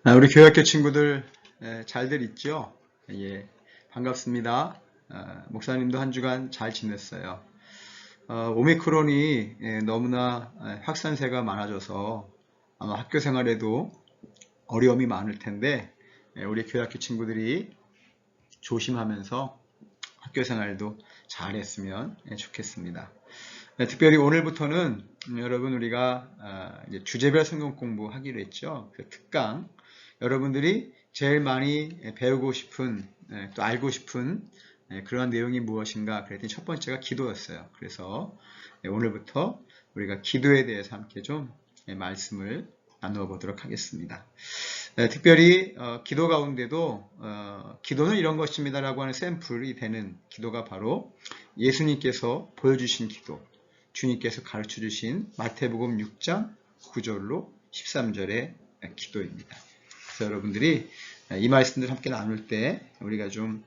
우리 교회학교 친구들 잘들 있죠? 예, 반갑습니다. 목사님도 한 주간 잘 지냈어요. 오미크론이 너무나 확산세가 많아져서 아마 학교 생활에도 어려움이 많을 텐데 우리 교회학교 친구들이 조심하면서 학교 생활도 잘 했으면 좋겠습니다. 특별히 오늘부터는 여러분 우리가 이제 주제별 성경 공부하기로 했죠. 그 특강. 여러분들이 제일 많이 배우고 싶은 또 알고 싶은 그러한 내용이 무엇인가 그랬더니 첫 번째가 기도였어요. 그래서 오늘부터 우리가 기도에 대해서 함께 좀 말씀을 나누어 보도록 하겠습니다. 특별히 기도 가운데도 기도는 이런 것입니다 라고 하는 샘플이 되는 기도가 바로 예수님께서 보여주신 기도, 주님께서 가르쳐 주신 마태복음 6장 9절로 13절의 기도입니다. 그래서 여러분들이 이 말씀들 함께 나눌 때 우리가 좀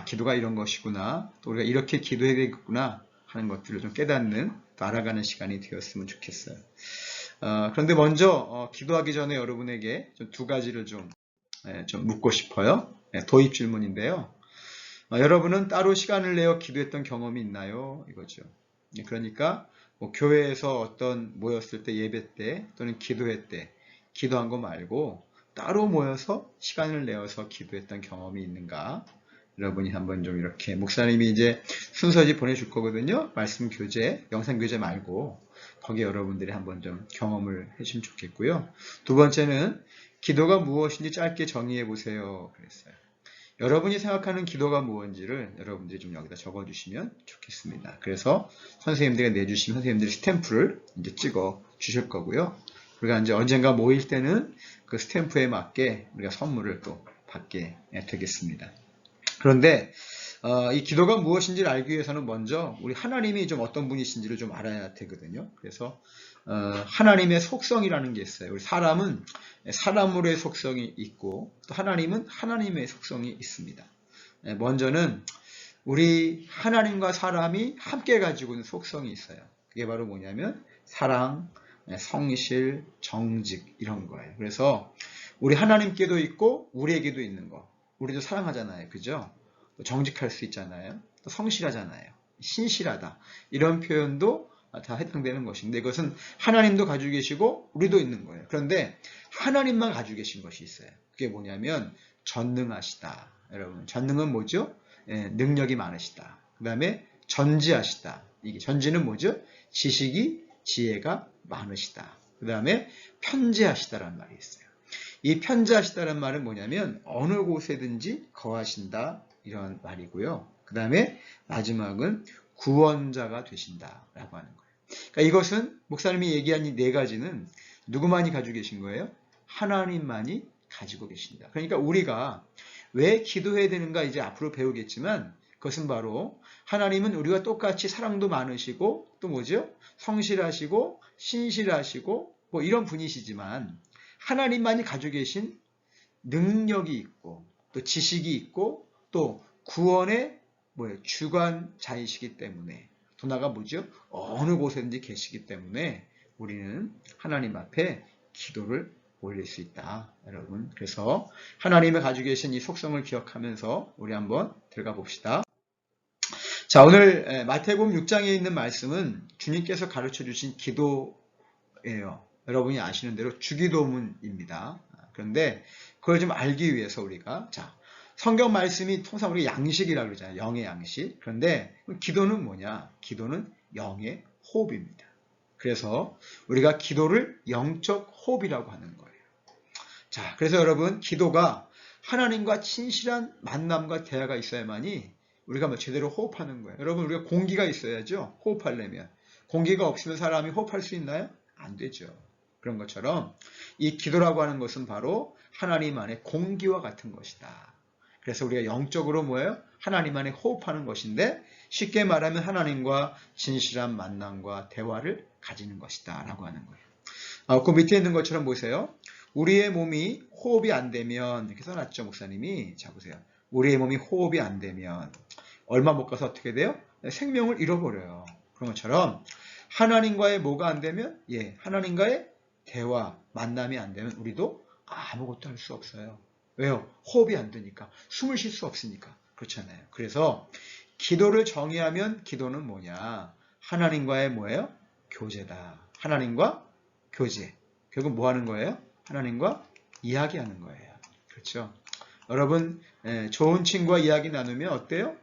기도가 이런 것이구나, 또 우리가 이렇게 기도해야 되겠구나 하는 것들을 좀 깨닫는, 또 알아가는 시간이 되었으면 좋겠어요. 그런데 먼저 기도하기 전에 여러분에게 좀 두 가지를 좀 묻고 싶어요. 도입 질문인데요. 여러분은 따로 시간을 내어 기도했던 경험이 있나요? 이거죠. 그러니까 뭐 교회에서 어떤 모였을 때, 예배 때 또는 기도회 때 기도한 거 말고 따로 모여서 시간을 내어서 기도했던 경험이 있는가? 여러분이 한번 좀 이렇게, 목사님이 이제 순서지 보내줄 거거든요. 말씀 교재, 영상 교재 말고 거기에 여러분들이 한번 좀 경험을 해주시면 좋겠고요. 두 번째는 기도가 무엇인지 짧게 정의해 보세요. 그랬어요. 여러분이 생각하는 기도가 무엇인지를 여러분들이 좀 여기다 적어주시면 좋겠습니다. 그래서 선생님들이 내주시면 선생님들이 스탬프를 이제 찍어 주실 거고요. 우리가 이제 언젠가 모일 때는 그 스탬프에 맞게 우리가 선물을 또 받게 되겠습니다. 그런데 이 기도가 무엇인지를 알기 위해서는 먼저 우리 하나님이 좀 어떤 분이신지를 좀 알아야 되거든요. 그래서 하나님의 속성이라는 게 있어요. 우리 사람은 사람으로의 속성이 있고 또 하나님은 하나님의 속성이 있습니다. 먼저는 우리 하나님과 사람이 함께 가지고 있는 속성이 있어요. 그게 바로 뭐냐면 사랑, 성실, 정직 이런 거예요. 그래서 우리 하나님께도 있고 우리에게도 있는 거. 우리도 사랑하잖아요. 그죠? 또 정직할 수 있잖아요. 또 성실하잖아요. 신실하다. 이런 표현도 다 해당되는 것인데 이것은 하나님도 가지고 계시고 우리도 있는 거예요. 그런데 하나님만 가지고 계신 것이 있어요. 그게 뭐냐면 전능하시다. 여러분, 전능은 뭐죠? 능력이 많으시다. 그 다음에 전지하시다. 이게 전지는 뭐죠? 지식이, 지혜가 많으시다. 그 다음에 편재하시다라는 말이 있어요. 이 편재하시다는 말은 뭐냐면 어느 곳에든지 거하신다 이런 말이고요. 그 다음에 마지막은 구원자가 되신다라고 하는 거예요. 그러니까 이것은 목사님이 얘기한 이 네 가지는 누구만이 가지고 계신 거예요? 하나님만이 가지고 계신다. 그러니까 우리가 왜 기도해야 되는가 이제 앞으로 배우겠지만 그것은 바로 하나님은 우리와 똑같이 사랑도 많으시고 또 뭐죠? 성실하시고 신실하시고 뭐 이런 분이시지만 하나님만이 가지고 계신 능력이 있고 또 지식이 있고 또 구원의 주관자이시기 때문에 또 나가 뭐죠? 어느 곳에든지 계시기 때문에 우리는 하나님 앞에 기도를 올릴 수 있다. 여러분, 그래서 하나님이 가지고 계신 이 속성을 기억하면서 우리 한번 들어가 봅시다. 자, 오늘 마태복음 6장에 있는 말씀은 주님께서 가르쳐 주신 기도예요. 여러분이 아시는 대로 주기도문입니다. 그런데 그걸 좀 알기 위해서 우리가 성경 말씀이 통상 우리가 양식이라고 그러잖아요. 영의 양식. 그런데 기도는 뭐냐? 기도는 영의 호흡입니다. 그래서 우리가 기도를 영적 호흡이라고 하는 거예요. 자, 그래서 여러분 기도가 하나님과 친실한 만남과 대화가 있어야만이 우리가 제대로 호흡하는 거예요. 여러분 우리가 공기가 있어야죠. 호흡하려면. 공기가 없으면 사람이 호흡할 수 있나요? 안 되죠. 그런 것처럼 이 기도라고 하는 것은 바로 하나님 안에 공기와 같은 것이다. 그래서 우리가 영적으로 뭐예요? 하나님 안에 호흡하는 것인데 쉽게 말하면 하나님과 진실한 만남과 대화를 가지는 것이다 라고 하는 거예요. 그 밑에 있는 것처럼 보세요. 우리의 몸이 호흡이 안 되면 이렇게 써놨죠 목사님이. 자 보세요. 우리의 몸이 호흡이 안 되면 얼마 못 가서 어떻게 돼요? 생명을 잃어버려요. 그런 것처럼 하나님과의 뭐가 안 되면 하나님과의 대화, 만남이 안 되면 우리도 아무것도 할 수 없어요. 왜요? 호흡이 안 되니까. 숨을 쉴 수 없으니까. 그렇잖아요. 그래서 기도를 정의하면 기도는 뭐냐? 하나님과의 뭐예요? 교제다. 하나님과 교제. 결국 뭐 하는 거예요? 하나님과 이야기하는 거예요. 그렇죠? 여러분, 좋은 친구와 이야기 나누면 어때요?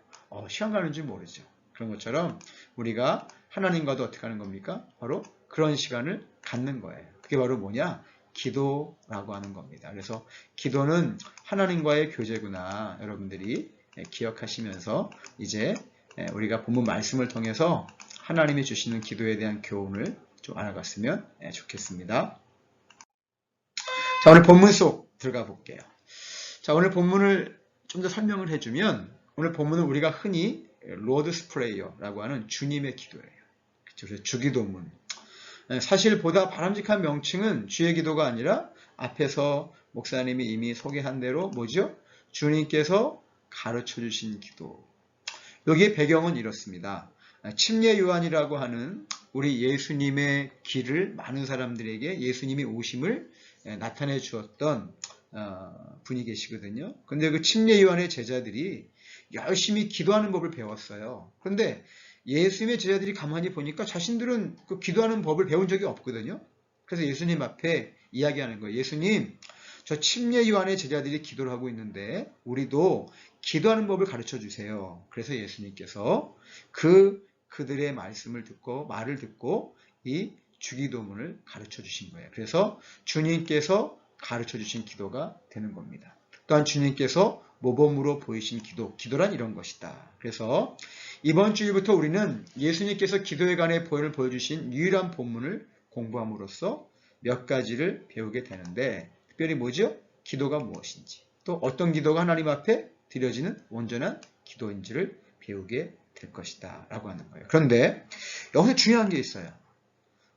시간 가는 줄 모르죠. 그런 것처럼 우리가 하나님과도 어떻게 하는 겁니까? 바로 그런 시간을 갖는 거예요. 그게 바로 뭐냐? 기도라고 하는 겁니다. 그래서 기도는 하나님과의 교제구나. 여러분들이 기억하시면서 이제 우리가 본문 말씀을 통해서 하나님이 주시는 기도에 대한 교훈을 좀 알아갔으면 좋겠습니다. 자, 오늘 본문 속 들어가 볼게요. 자, 오늘 본문을 좀 더 설명을 해주면 오늘 본문은 우리가 흔히 로드스 프레이어라고 하는 주님의 기도예요. 그래서 주기도문. 사실 보다 바람직한 명칭은 주의 기도가 아니라 앞에서 목사님이 이미 소개한 대로 뭐죠? 주님께서 가르쳐 주신 기도. 여기에 배경은 이렇습니다. 침례 요한이라고 하는 우리 예수님의 길을 많은 사람들에게 예수님이 오심을 나타내 주었던 분이 계시거든요. 근데 그 침례 요한의 제자들이 열심히 기도하는 법을 배웠어요. 그런데 예수님의 제자들이 가만히 보니까 자신들은 그 기도하는 법을 배운 적이 없거든요. 그래서 예수님 앞에 이야기하는 거예요. 예수님, 저 침례 요한의 제자들이 기도를 하고 있는데 우리도 기도하는 법을 가르쳐 주세요. 그래서 예수님께서 그들의 말씀을 듣고 말을 듣고 이 주기도문을 가르쳐 주신 거예요. 그래서 주님께서 가르쳐 주신 기도가 되는 겁니다. 또한 주님께서 모범으로 보이신 기도란 이런 것이다. 그래서 이번 주일부터 우리는 예수님께서 기도에 관해 보혈을 보여주신 유일한 본문을 공부함으로써 몇 가지를 배우게 되는데 특별히 뭐죠? 기도가 무엇인지 또 어떤 기도가 하나님 앞에 드려지는 온전한 기도인지를 배우게 될 것이다 라고 하는 거예요. 그런데 여기서 중요한 게 있어요.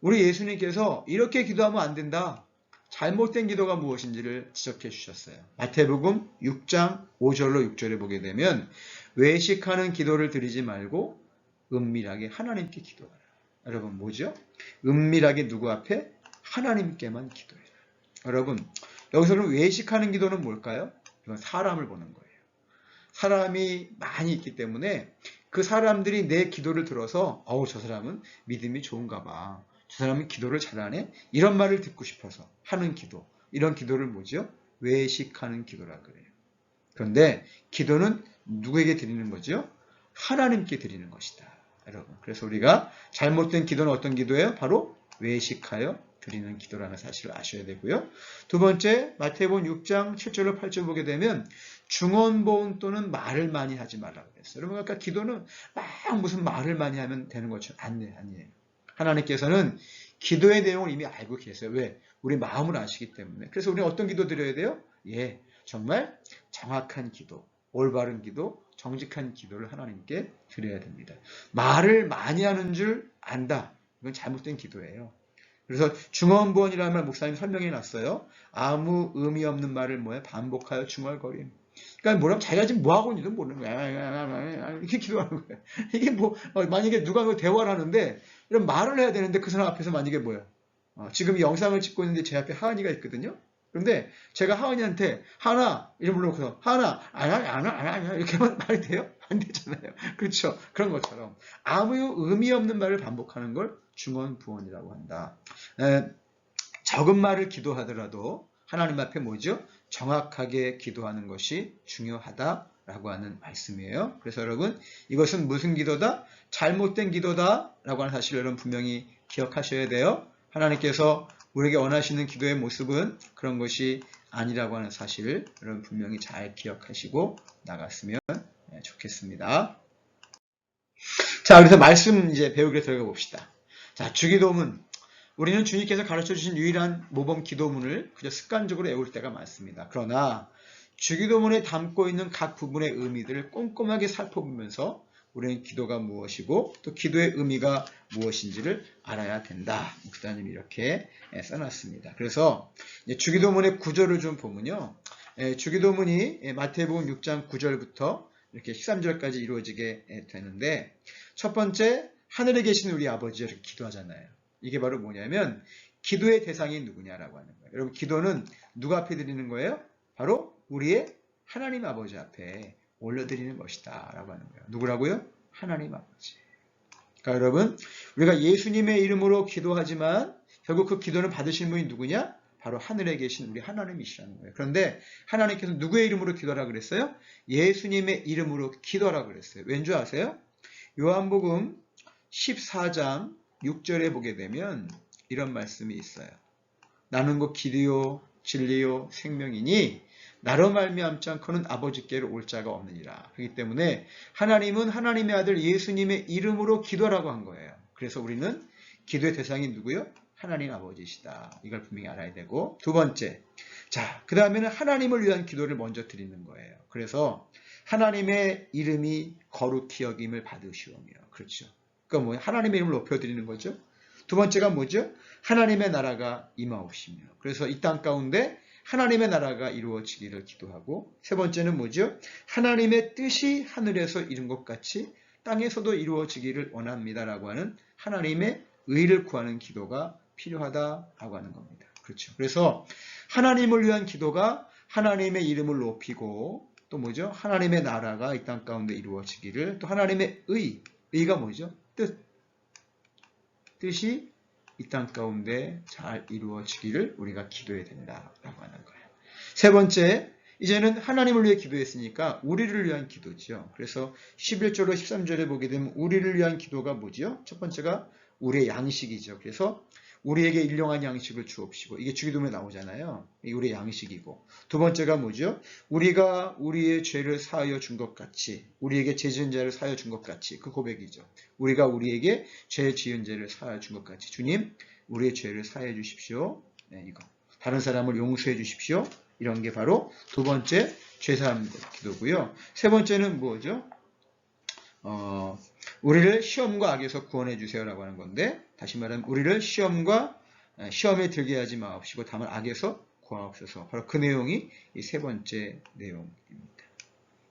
우리 예수님께서 이렇게 기도하면 안 된다. 잘못된 기도가 무엇인지를 지적해 주셨어요. 마태복음 6장 5절로 6절에 보게 되면 외식하는 기도를 드리지 말고 은밀하게 하나님께 기도하라. 여러분 뭐죠? 은밀하게 누구 앞에? 하나님께만 기도해라. 여러분 여기서는 외식하는 기도는 뭘까요? 이건 사람을 보는 거예요. 사람이 많이 있기 때문에 그 사람들이 내 기도를 들어서 저 사람은 믿음이 좋은가 봐. 저 사람은 기도를 잘하네? 이런 말을 듣고 싶어서 하는 기도. 이런 기도를 뭐죠? 외식하는 기도라 그래요. 그런데 기도는 누구에게 드리는 거죠? 하나님께 드리는 것이다. 여러분. 그래서 우리가 잘못된 기도는 어떤 기도예요? 바로 외식하여 드리는 기도라는 사실을 아셔야 되고요. 두 번째, 마태복음 6장 7절로 8절 보게 되면 중언부언 또는 말을 많이 하지 말라고 그랬어요. 여러분 아까 기도는 막 무슨 말을 많이 하면 되는 것처럼 아니에요. 하나님께서는 기도의 내용을 이미 알고 계세요. 왜? 우리 마음을 아시기 때문에. 그래서 우리는 어떤 기도 드려야 돼요? 정말 정확한 기도, 올바른 기도, 정직한 기도를 하나님께 드려야 됩니다. 말을 많이 하는 줄 안다. 이건 잘못된 기도예요. 그래서 중언부언이라는 말 목사님 설명해 놨어요. 아무 의미 없는 말을 반복하여 중얼거림. 그러니까 뭐라면 자기가 지금 뭐 하고 있는지도 모르는 거야. 이렇게 기도하는 거야. 이게 만약에 누가 대화를 하는데 이런 말을 해야 되는데 그 사람 앞에서 만약에 지금 이 영상을 찍고 있는데 제 앞에 하은이가 있거든요. 그런데 제가 하은이한테 하나 이름 불러놓고서 하나 아냐 이렇게 하면 말이 돼요? 안 되잖아요. 그렇죠? 그런 것처럼 아무 의미 없는 말을 반복하는 걸 중언부언이라고 한다. 적은 말을 기도하더라도 하나님 앞에 뭐죠? 정확하게 기도하는 것이 중요하다라고 하는 말씀이에요. 그래서 여러분 이것은 무슨 기도다? 잘못된 기도다라고 하는 사실을 여러분 분명히 기억하셔야 돼요. 하나님께서 우리에게 원하시는 기도의 모습은 그런 것이 아니라고 하는 사실을 여러분 분명히 잘 기억하시고 나갔으면 좋겠습니다. 자, 그래서 말씀 이제 배우기로 들어가 봅시다. 자, 주기도문. 우리는 주님께서 가르쳐 주신 유일한 모범 기도문을 그저 습관적으로 외울 때가 많습니다. 그러나 주기도문에 담고 있는 각 부분의 의미들을 꼼꼼하게 살펴보면서 우리는 기도가 무엇이고 또 기도의 의미가 무엇인지를 알아야 된다. 목사님이 이렇게 써놨습니다. 그래서 주기도문의 구절을 좀 보면요. 주기도문이 마태복음 6장 9절부터 이렇게 13절까지 이루어지게 되는데 첫 번째 하늘에 계신 우리 아버지 이렇게 기도하잖아요. 이게 바로 뭐냐면 기도의 대상이 누구냐라고 하는 거예요. 여러분, 기도는 누구 앞에 드리는 거예요? 바로 우리의 하나님 아버지 앞에 올려드리는 것이다 라고 하는 거예요. 누구라고요? 하나님 아버지. 그러니까 여러분, 우리가 예수님의 이름으로 기도하지만 결국 그 기도는 받으시는 분이 누구냐? 바로 하늘에 계신 우리 하나님이시라는 거예요. 그런데 하나님께서 누구의 이름으로 기도하라 그랬어요? 예수님의 이름으로 기도하라 그랬어요. 왠지 아세요? 요한복음 14장 6절에 보게 되면 이런 말씀이 있어요. 나는 곧 길이요 진리요 생명이니 나로 말미암지 않고는 아버지께로 올 자가 없느니라. 그렇기 때문에 하나님은 하나님의 아들 예수님의 이름으로 기도하라고 한 거예요. 그래서 우리는 기도의 대상이 누구요? 하나님 아버지시다. 이걸 분명히 알아야 되고, 두 번째, 자, 그 다음에는 하나님을 위한 기도를 먼저 드리는 거예요. 그래서 하나님의 이름이 거룩히 여김을 받으시오며, 그렇죠. 그러니까 뭐예요? 하나님의 이름을 높여드리는 거죠. 두 번째가 뭐죠? 하나님의 나라가 임하옵시며, 그래서 이 땅 가운데 하나님의 나라가 이루어지기를 기도하고, 세 번째는 뭐죠? 하나님의 뜻이 하늘에서 이룬 것 같이 땅에서도 이루어지기를 원합니다라고 하는 하나님의 의를 구하는 기도가 필요하다라고 하는 겁니다. 그렇죠. 그래서 하나님을 위한 기도가 하나님의 이름을 높이고, 또 뭐죠? 하나님의 나라가 이 땅 가운데 이루어지기를, 또 하나님의 의가 뭐죠? 뜻이 이 땅 가운데 잘 이루어지기를 우리가 기도해야 된다라고 하는 거예요. 세 번째, 이제는 하나님을 위해 기도했으니까 우리를 위한 기도죠. 그래서 11절로 13절에 보게 되면 우리를 위한 기도가 뭐죠? 첫 번째가 우리의 양식이죠. 그래서 우리에게 일용할 양식을 주옵시고, 이게 주기도문에 나오잖아요. 이게 우리의 양식이고, 두 번째가 뭐죠? 우리가 우리의 죄를 사하여 준 것 같이, 우리에게 죄 지은 자를 사하여 준 것 같이, 그 고백이죠. 우리가 우리에게 죄 지은 자를 사하여 준 것 같이, 주님 우리의 죄를 사하여 주십시오. 네, 이거 다른 사람을 용서해 주십시오. 이런 게 바로 두 번째 죄사함 기도고요. 세 번째는 뭐죠? 우리를 시험과 악에서 구원해 주세요라고 하는 건데, 다시 말하면 우리를 시험에 들게 하지 마옵시고 다만 악에서 구하옵소서. 바로 그 내용이 이 세 번째 내용입니다.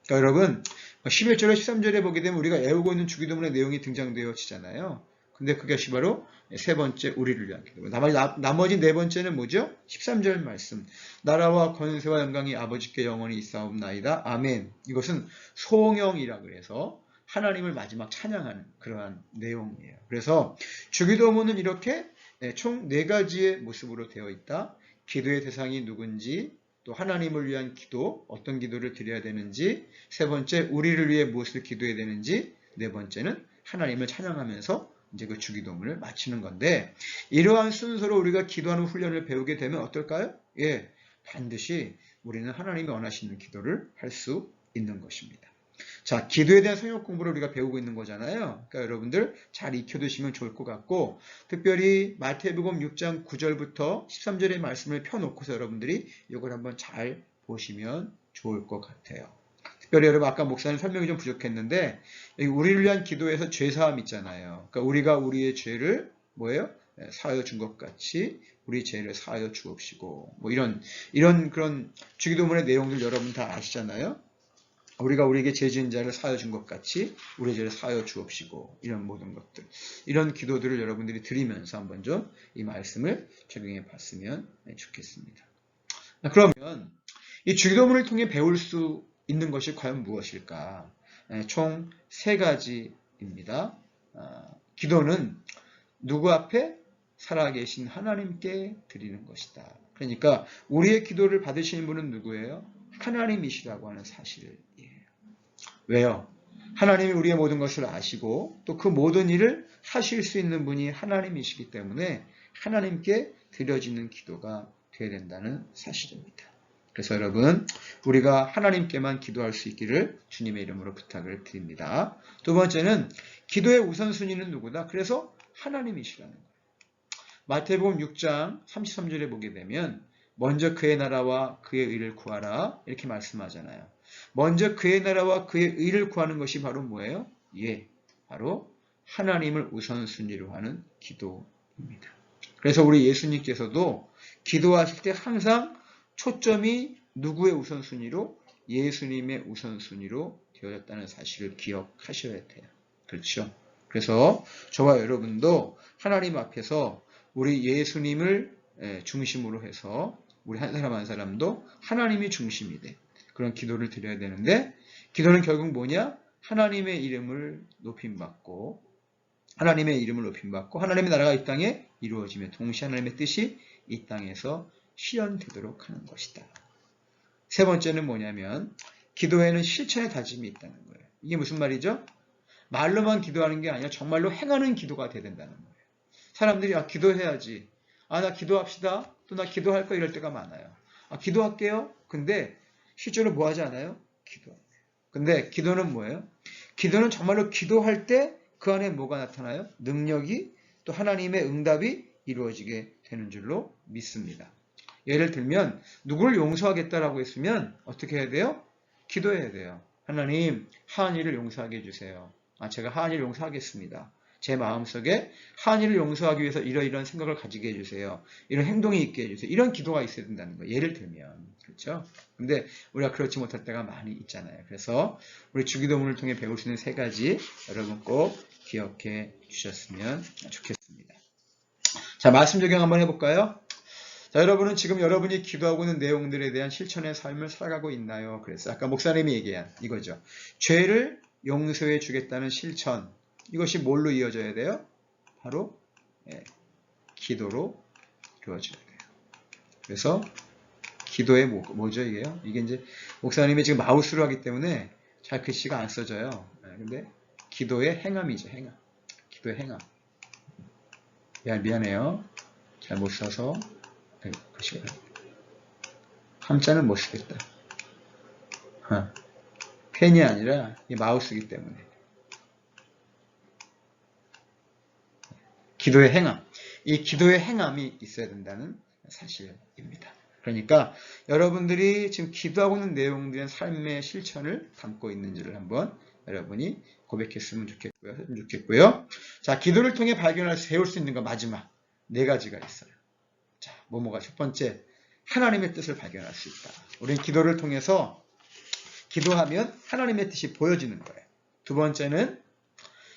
그러니까 여러분, 11절에 13절에 보게 되면 우리가 애우고 있는 주기도문의 내용이 등장되어지잖아요. 근데 그것이 바로 세 번째 우리를 위한 기도. 나머지 네 번째는 뭐죠? 13절 말씀. 나라와 권세와 영광이 아버지께 영원히 있사옵나이다. 아멘. 이것은 송영이라 그래서 하나님을 마지막 찬양하는 그러한 내용이에요. 그래서 주기도문은 이렇게 총 네 가지의 모습으로 되어 있다. 기도의 대상이 누군지, 또 하나님을 위한 기도, 어떤 기도를 드려야 되는지, 세 번째 우리를 위해 무엇을 기도해야 되는지, 네 번째는 하나님을 찬양하면서 이제 그 주기도문을 마치는 건데, 이러한 순서로 우리가 기도하는 훈련을 배우게 되면 어떨까요? 예, 반드시 우리는 하나님이 원하시는 기도를 할 수 있는 것입니다. 자, 기도에 대한 성역 공부를 우리가 배우고 있는 거잖아요. 그러니까 여러분들 잘 익혀두시면 좋을 것 같고, 특별히 마태복음 6장 9절부터 13절의 말씀을 펴놓고서 여러분들이 이걸 한번 잘 보시면 좋을 것 같아요. 특별히 여러분, 아까 목사님 설명이 좀 부족했는데, 여기 우리를 위한 기도에서 죄사함 있잖아요. 그러니까 우리가 우리의 죄를 뭐예요? 사하여 준 것 같이 우리 죄를 사하여 주옵시고, 뭐 이런 그런 주기도문의 내용들 여러분 다 아시잖아요. 우리가 우리에게 죄 지은 자를 사하여 준 것 같이 우리의 죄를 사하여 주옵시고, 이런 모든 것들, 이런 기도들을 여러분들이 드리면서 한번 좀 이 말씀을 적용해 봤으면 좋겠습니다. 그러면 이 주기도문을 통해 배울 수 있는 것이 과연 무엇일까? 총 세 가지입니다. 기도는 누구 앞에? 살아계신 하나님께 드리는 것이다. 그러니까 우리의 기도를 받으시는 분은 누구예요? 하나님이시라고 하는 사실이에요. 왜요? 하나님이 우리의 모든 것을 아시고 또 그 모든 일을 하실 수 있는 분이 하나님이시기 때문에 하나님께 드려지는 기도가 되어야 된다는 사실입니다. 그래서 여러분, 우리가 하나님께만 기도할 수 있기를 주님의 이름으로 부탁을 드립니다. 두 번째는 기도의 우선순위는 누구다? 그래서 하나님이시라는 거예요. 마태복음 6장 33절에 보게 되면 먼저 그의 나라와 그의 의를 구하라 이렇게 말씀하잖아요. 먼저 그의 나라와 그의 의를 구하는 것이 바로 뭐예요? 예, 바로 하나님을 우선순위로 하는 기도입니다. 그래서 우리 예수님께서도 기도하실 때 항상 초점이 누구의 우선순위로? 예수님의 우선순위로 되어졌다는 사실을 기억하셔야 돼요. 그렇죠? 그래서 저와 여러분도 하나님 앞에서 우리 예수님을 중심으로 해서 우리 한 사람 한 사람도 하나님이 중심이 돼. 그런 기도를 드려야 되는데 기도는 결국 뭐냐? 하나님의 이름을 높임받고 하나님의 나라가 이 땅에 이루어지며 동시에 하나님의 뜻이 이 땅에서 실현되도록 하는 것이다. 세 번째는 뭐냐면 기도에는 실천의 다짐이 있다는 거예요. 이게 무슨 말이죠? 말로만 기도하는 게 아니라 정말로 행하는 기도가 돼야 된다는 거예요. 사람들이 기도해야지. 나 기도합시다. 또 나 기도할 거 이럴 때가 많아요. 기도할게요. 근데 실제로 뭐 하지 않아요? 기도해요. 근데 기도는 뭐예요? 기도는 정말로 기도할 때 그 안에 뭐가 나타나요? 능력이 또 하나님의 응답이 이루어지게 되는 줄로 믿습니다. 예를 들면 누구를 용서하겠다라고 했으면 어떻게 해야 돼요? 기도해야 돼요. 하나님, 하은이를 용서하게 해주세요. 제가 하은이를 용서하겠습니다. 제 마음속에 하은이를 용서하기 위해서 이러이러한 생각을 가지게 해주세요. 이런 행동이 있게 해주세요. 이런 기도가 있어야 된다는 거예요. 예를 들면. 그렇죠? 근데 우리가 그렇지 못할 때가 많이 있잖아요. 그래서 우리 주기도문을 통해 배울 수 있는 세 가지 여러분 꼭 기억해 주셨으면 좋겠습니다. 자, 말씀 적용 한번 해볼까요? 자, 여러분은 지금 여러분이 기도하고 있는 내용들에 대한 실천의 삶을 살아가고 있나요? 그래서 아까 목사님이 얘기한 이거죠. 죄를 용서해 주겠다는 실천. 이것이 뭘로 이어져야 돼요? 바로 기도로 이루어져야 돼요. 그래서 기도의 뭐죠 이게요? 이게 이제 목사님이 지금 마우스로 하기 때문에 잘 글씨가 안 써져요. 근데 기도의 행함이죠. 행함. 기도의 행함. 미안해요. 잘 못 써서 글씨가 함자는 못 쓰겠다. 펜이 아니라 이 마우스이기 때문에. 기도의 행함. 이 기도의 행함이 있어야 된다는 사실입니다. 그러니까 여러분들이 지금 기도하고 있는 내용들의 삶의 실천을 담고 있는지를 한번 여러분이 고백했으면 좋겠고요. 자, 기도를 통해 배울 수 있는 거 마지막 4가지가 있어요. 자, 뭐가 첫 번째, 하나님의 뜻을 발견할 수 있다. 우리는 기도를 통해서 기도하면 하나님의 뜻이 보여지는 거예요. 두 번째는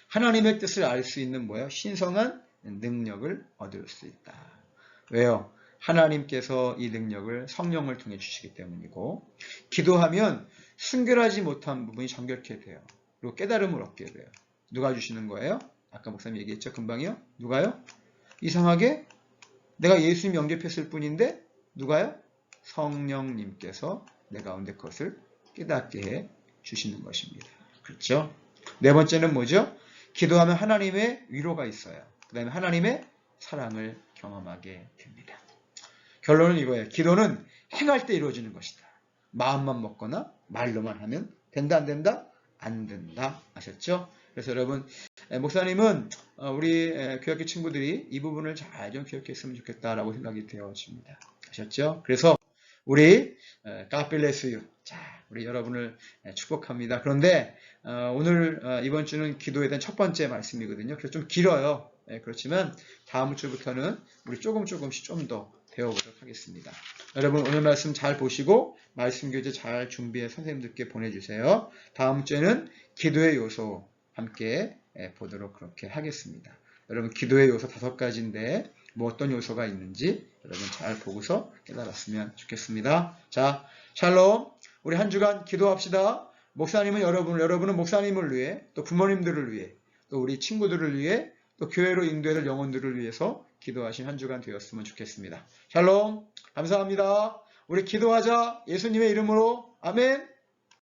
하나님의 뜻을 알 수 있는 신성한 능력을 얻을 수 있다. 왜요? 하나님께서 이 능력을 성령을 통해 주시기 때문이고 기도하면 순결하지 못한 부분이 정결케 돼요. 그리고 깨달음을 얻게 돼요. 누가 주시는 거예요? 아까 목사님 얘기했죠? 금방이요? 누가요? 이상하게 내가 예수님 영접했을 뿐인데 누가요? 성령님께서 내 가운데 그것을 깨닫게 해 주시는 것입니다. 그렇죠? 네 번째는 뭐죠? 기도하면 하나님의 위로가 있어요. 그 다음에 하나님의 사랑을 경험하게 됩니다. 결론은 이거예요. 기도는 행할 때 이루어지는 것이다. 마음만 먹거나 말로만 하면 된다 안 된다? 안 된다. 아셨죠? 그래서 여러분 목사님은 우리 교학교 친구들이 이 부분을 잘 좀 기억했으면 좋겠다라고 생각이 되어집니다. 아셨죠? 그래서 우리 God bless you. 자, 우리 여러분을 축복합니다. 그런데 오늘 이번 주는 기도에 대한 첫 번째 말씀이거든요. 그래서 좀 길어요. 그렇지만 다음 주부터는 우리 조금씩 좀 더 배워보도록 하겠습니다. 여러분 오늘 말씀 잘 보시고 말씀 교재 잘 준비해 선생님들께 보내주세요. 다음 주에는 기도의 요소 함께 보도록 그렇게 하겠습니다. 여러분 기도의 요소 5가지인데 어떤 요소가 있는지 여러분 잘 보고서 깨달았으면 좋겠습니다. 자, 샬롬. 우리 한 주간 기도합시다. 목사님은 여러분은 목사님을 위해 또 부모님들을 위해 또 우리 친구들을 위해 또 교회로 인도해야 될 영혼들을 위해서 기도하신 한 주간 되었으면 좋겠습니다. 샬롬. 감사합니다. 우리 기도하자. 예수님의 이름으로. 아멘.